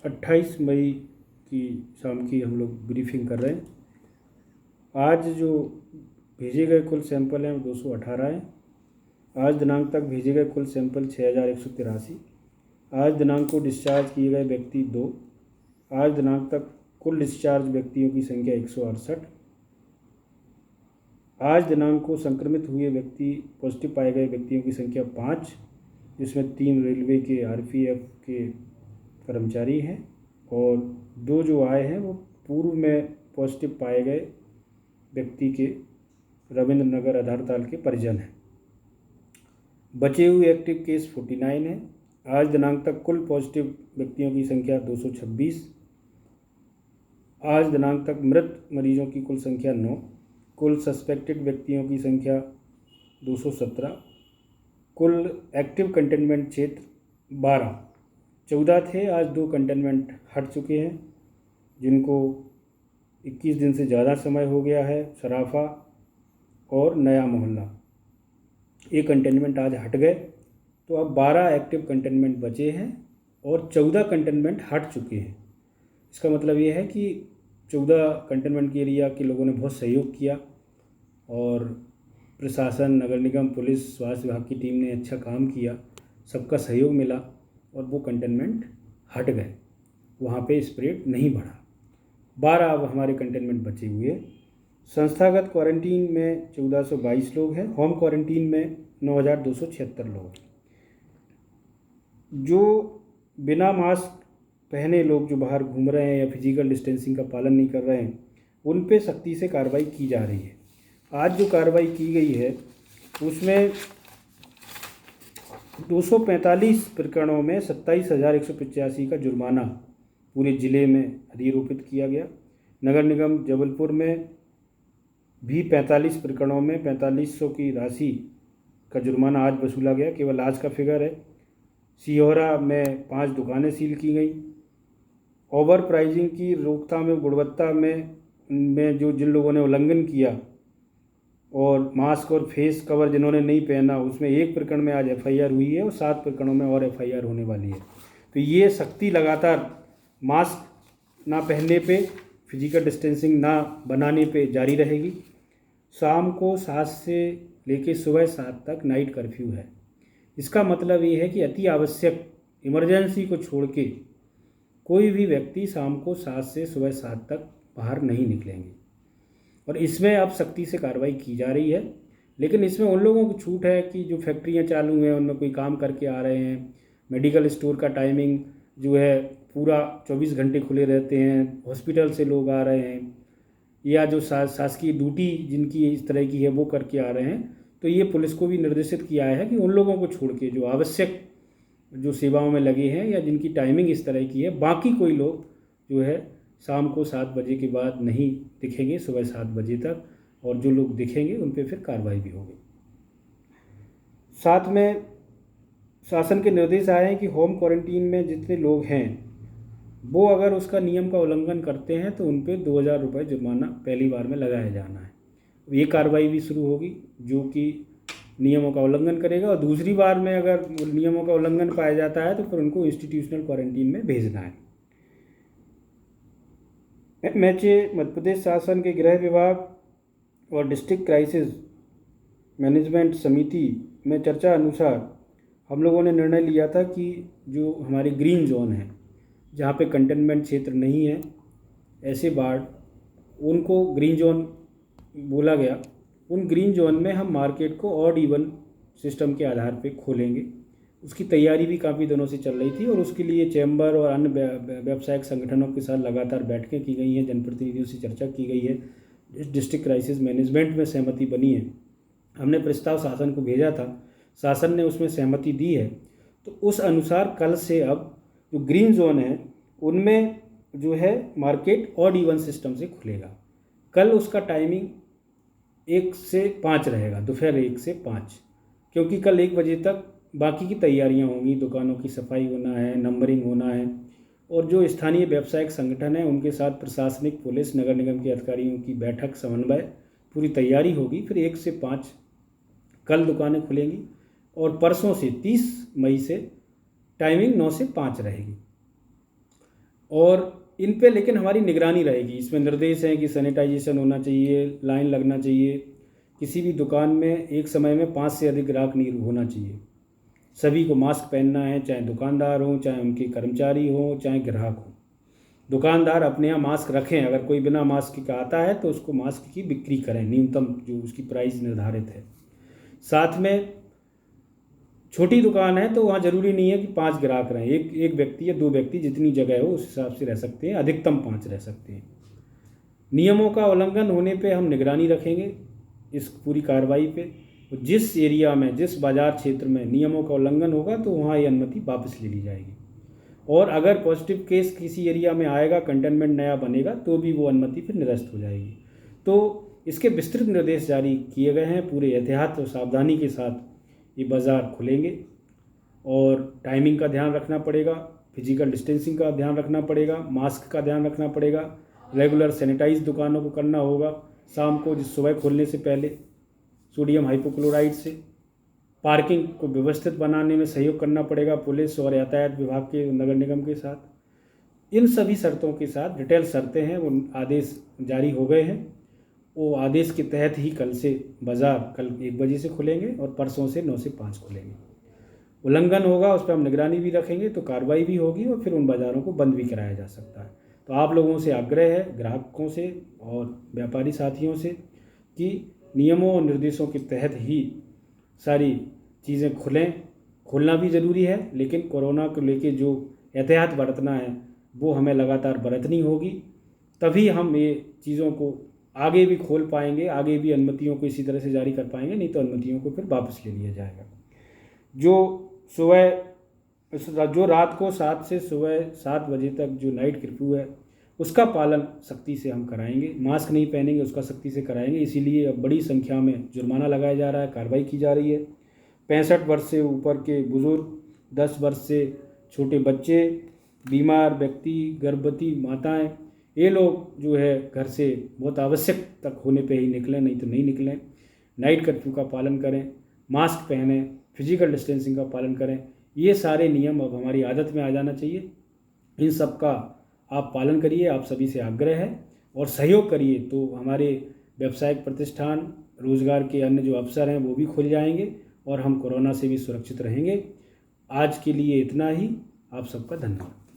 28 मई की शाम की हम लोग ब्रीफिंग कर रहे हैं। आज जो भेजे गए कुल सैंपल हैं वो 218 हैं। आज दिनांक तक भेजे गए कुल सैंपल 6183। आज दिनांक को डिस्चार्ज किए गए व्यक्ति 2। आज दिनांक तक कुल डिस्चार्ज व्यक्तियों की संख्या 168। आज दिनांक को संक्रमित हुए व्यक्ति पॉजिटिव पाए गए व्यक्तियों की संख्या 5, जिसमें 3 रेलवे के RPF के कर्मचारी हैं और 2 जो आए हैं वो पूर्व में पॉजिटिव पाए गए व्यक्ति के रविंद्र नगर आधारताल के परिजन हैं। बचे हुए एक्टिव केस 49 हैं। आज दिनांक तक कुल पॉजिटिव व्यक्तियों की संख्या 226। आज दिनांक तक मृत मरीजों की कुल संख्या 9। कुल सस्पेक्टेड व्यक्तियों की संख्या 217। कुल एक्टिव कंटेनमेंट क्षेत्र 12। 14 थे, आज 2 कंटेनमेंट हट चुके हैं जिनको 21 दिन से ज़्यादा समय हो गया है। सराफा और नया मोहल्ला ये कंटेनमेंट आज हट गए, तो अब 12 एक्टिव कंटेनमेंट बचे हैं और 14 कंटेनमेंट हट चुके हैं। इसका मतलब ये है कि 14 कंटेनमेंट के एरिया के लोगों ने बहुत सहयोग किया और प्रशासन, नगर निगम, पुलिस, स्वास्थ्य विभाग की टीम ने अच्छा काम किया, सबका सहयोग मिला और वो कंटेनमेंट हट गए, वहाँ पे स्प्रेड नहीं बढ़ा। 12 अब हमारे कंटेनमेंट बचे हुए। संस्थागत क्वारंटीन में 1422 लोग हैं। होम क्वारंटीन में 9276 लोग हैं। जो बिना मास्क पहने लोग जो बाहर घूम रहे हैं या फिजिकल डिस्टेंसिंग का पालन नहीं कर रहे हैं, उन पे सख्ती से कार्रवाई की जा रही है। आज जो कार्रवाई की गई है उसमें 245 प्रकरणों में 27,185 का जुर्माना पूरे ज़िले में अधिरोपित किया गया। नगर निगम जबलपुर में भी 45 प्रकरणों में 4500 की राशि का जुर्माना आज वसूला गया, केवल आज का फिगर है। सिहोरा में 5 दुकानें सील की गई। ओवर प्राइजिंग की रोकथाम में गुणवत्ता में जो जिन लोगों ने उल्लंघन किया और मास्क और फेस कवर जिन्होंने नहीं पहना, उसमें 1 प्रकरण में आज FIR हुई है और 7 प्रकरणों में और FIR होने वाली है। तो ये सख्ती लगातार मास्क ना पहनने पे, फिजिकल डिस्टेंसिंग ना बनाने पे जारी रहेगी। शाम को 7 से लेकर सुबह 7 तक नाइट कर्फ्यू है। इसका मतलब ये है कि अति आवश्यक इमरजेंसी को छोड़ के कोई भी व्यक्ति शाम को 7 से सुबह 7 तक बाहर नहीं निकलेंगे और इसमें अब सख्ती से कार्रवाई की जा रही है। लेकिन इसमें उन लोगों को छूट है कि जो फैक्ट्रियां चालू हैं, उनमें कोई काम करके आ रहे हैं, मेडिकल स्टोर का टाइमिंग जो है पूरा 24 घंटे खुले रहते हैं, हॉस्पिटल से लोग आ रहे हैं या जो शासकीय ड्यूटी जिनकी इस तरह की है वो करके आ रहे हैं, तो ये पुलिस को भी निर्देशित किया है कि उन लोगों को छोड़ के जो आवश्यक जो सेवाओं में लगे हैं या जिनकी टाइमिंग इस तरह की है, बाकी कोई लोग जो है शाम को 7 बजे के बाद नहीं दिखेंगे, सुबह 7 बजे तक, और जो लोग दिखेंगे उन पर फिर कार्रवाई भी होगी। साथ में शासन के निर्देश आए हैं कि होम क्वारंटीन में जितने लोग हैं वो अगर उसका नियम का उल्लंघन करते हैं तो उन पर 2000 रुपये जुर्माना पहली बार में लगाया जाना है। ये कार्रवाई भी शुरू होगी जो कि नियमों का उल्लंघन करेगा, और दूसरी बार में अगर नियमों का उल्लंघन पाया जाता है तो फिर उनको इंस्टीट्यूशनल क्वारंटीन में भेजना है। MHA मध्य प्रदेश शासन के गृह विभाग और डिस्ट्रिक्ट क्राइसिस मैनेजमेंट समिति में चर्चा अनुसार हम लोगों ने निर्णय लिया था कि जो हमारे ग्रीन जोन है, जहाँ पे कंटेनमेंट क्षेत्र नहीं है, ऐसे वार्ड, उनको ग्रीन जोन बोला गया। उन ग्रीन जोन में हम मार्केट को ऑड इवन सिस्टम के आधार पे खोलेंगे। उसकी तैयारी भी काफ़ी दिनों से चल रही थी और उसके लिए चैम्बर और अन्य व्यावसायिक संगठनों के साथ लगातार बैठकें की गई हैं, जनप्रतिनिधियों से चर्चा की गई है, डिस्ट्रिक्ट क्राइसिस मैनेजमेंट में सहमति बनी है। हमने प्रस्ताव शासन को भेजा था, शासन ने उसमें सहमति दी है। तो उस अनुसार कल से अब जो ग्रीन जोन है उनमें जो है मार्केट ऑड इवन सिस्टम से खुलेगा। कल उसका टाइमिंग 1 से 5 रहेगा, दोपहर 1 से 5, क्योंकि कल 1 बजे तक बाकी की तैयारियां होंगी, दुकानों की सफाई होना है, नंबरिंग होना है, और जो स्थानीय व्यावसायिक संगठन है उनके साथ प्रशासनिक, पुलिस, नगर निगम के अधिकारियों की बैठक, समन्वय, पूरी तैयारी होगी। फिर 1 से 5 कल दुकानें खुलेंगी और परसों से 30 मई से टाइमिंग 9 से 5 रहेगी। और इन पे लेकिन हमारी निगरानी रहेगी। इसमें निर्देश हैं कि सैनिटाइजेशन होना चाहिए, लाइन लगना चाहिए, किसी भी दुकान में एक समय में 5 से अधिक ग्राहक नहीं होना चाहिए, सभी को मास्क पहनना है, चाहे दुकानदार हों, चाहे उनके कर्मचारी हों, चाहे ग्राहक हों। दुकानदार अपने यहाँ मास्क रखें, अगर कोई बिना मास्क का आता है तो उसको मास्क की बिक्री करें, न्यूनतम जो उसकी प्राइस निर्धारित है। साथ में छोटी दुकान है तो वहाँ ज़रूरी नहीं है कि 5 ग्राहक रहें, एक व्यक्ति या 2 व्यक्ति जितनी जगह हो उस हिसाब से रह सकते हैं, अधिकतम 5 रह सकते हैं। नियमों का उल्लंघन होने पे हम निगरानी रखेंगे इस पूरी कार्रवाई पे। जिस एरिया में, जिस बाज़ार क्षेत्र में नियमों का उल्लंघन होगा तो वहाँ ये अनुमति वापस ले ली जाएगी, और अगर पॉजिटिव केस किसी एरिया में आएगा, कंटेनमेंट नया बनेगा, तो भी वो अनुमति फिर निरस्त हो जाएगी। तो इसके विस्तृत निर्देश जारी किए गए हैं। पूरे एहतियात और सावधानी के साथ ये बाज़ार खुलेंगे और टाइमिंग का ध्यान रखना पड़ेगा, फिजिकल डिस्टेंसिंग का ध्यान रखना पड़ेगा, मास्क का ध्यान रखना पड़ेगा, रेगुलर सैनिटाइज दुकानों को करना होगा, शाम को सुबह खोलने से पहले सोडियम हाइपोक्लोराइड से। पार्किंग को व्यवस्थित बनाने में सहयोग करना पड़ेगा पुलिस और यातायात विभाग के, नगर निगम के साथ। इन सभी शर्तों के साथ डिटेल शर्तें हैं, वो आदेश जारी हो गए हैं। वो आदेश के तहत ही कल से बाज़ार कल 1 बजे से खुलेंगे और परसों से 9 से 5 खुलेंगे। उल्लंघन होगा उस पर हम निगरानी भी रखेंगे, तो कार्रवाई भी होगी और फिर उन बाज़ारों को बंद भी कराया जा सकता है। तो आप लोगों से आग्रह है, ग्राहकों से और व्यापारी साथियों से, कि नियमों और निर्देशों के तहत ही सारी चीज़ें खोलना भी ज़रूरी है, लेकिन कोरोना को लेके जो एहतियात बरतना है वो हमें लगातार बरतनी होगी, तभी हम ये चीज़ों को आगे भी खोल पाएंगे, आगे भी अनुमतियों को इसी तरह से जारी कर पाएंगे, नहीं तो अनुमतियों को फिर वापस ले लिया जाएगा। जो रात को 7 से सुबह 7 बजे तक जो नाइट कर्फ्यू है उसका पालन सख्ती से हम कराएंगे। मास्क नहीं पहनेंगे उसका सख्ती से कराएंगे, इसीलिए अब बड़ी संख्या में जुर्माना लगाया जा रहा है, कार्रवाई की जा रही है। 65 वर्ष से ऊपर के बुज़ुर्ग, 10 वर्ष से छोटे बच्चे, बीमार व्यक्ति, गर्भवती माताएं, ये लोग जो है घर से बहुत आवश्यक तक होने पे ही निकलें, नहीं तो नहीं निकलें। नाइट कर्फ्यू का पालन करें, मास्क पहनें, फिजिकल डिस्टेंसिंग का पालन करें। ये सारे नियम अब हमारी आदत में आ जाना चाहिए। इन सब का आप पालन करिए, आप सभी से आग्रह है, और सहयोग करिए तो हमारे व्यावसायिक प्रतिष्ठान, रोजगार के अन्य जो अवसर हैं वो भी खुल जाएंगे और हम कोरोना से भी सुरक्षित रहेंगे। आज के लिए इतना ही। आप सबका धन्यवाद।